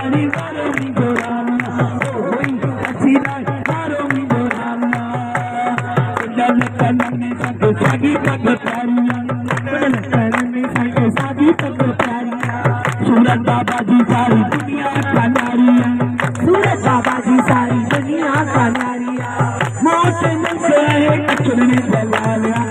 सारी मारो मिजोराना होई हसीना मारो मिजोराना जल कनने संग सागी पग प्यारिया जल कनने संग सागी पग प्यारिया सूरत बाबा जी सारी दुनिया का नारिया सूरत बाबा जी सारी दुनिया का नारिया मोटे मुझे कचरे जलाया